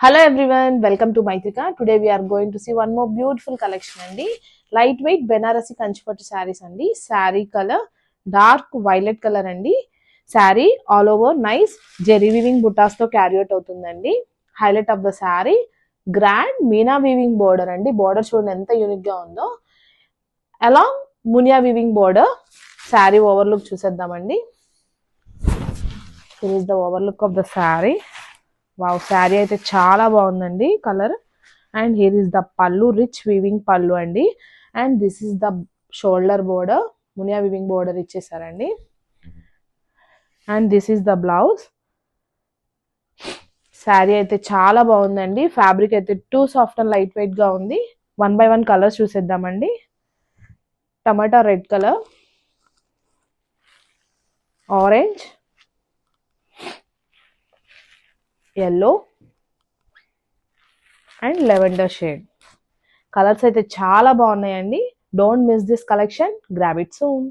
Hello everyone, welcome to Maitrika. Today we are going to see one more beautiful collection andi. Lightweight Benarasi Kanchipattu sarees andi. Saree color dark violet color andi. Saree all over nice jerry weaving buttas tho carry out avutundandi. Highlight of the saree grand Meena weaving border andi. Border chudandi enta unique ga undo. Along Munya weaving border. Saree overlook chuseddamandi. Here is the overlook of the saree. Wow saree అయితే చాలా బాగుందండి colour. And here is the pallu, rich weaving pallu అండి. And this is the shoulder border, muniya weaving border ఇచ్చేసారండి. And this is the blouse. Saree అయితే చాలా బాగుందండి. Fabric అయితే too soft and light weight గా ఉంది. 1 by 1 కలర్స్ చూసేద్దామండి. Tomato red colour, orange, yellow and lavender shade. Colors అయితే చాలా బాగున్నాయండి. Don't miss this collection. Grab it soon.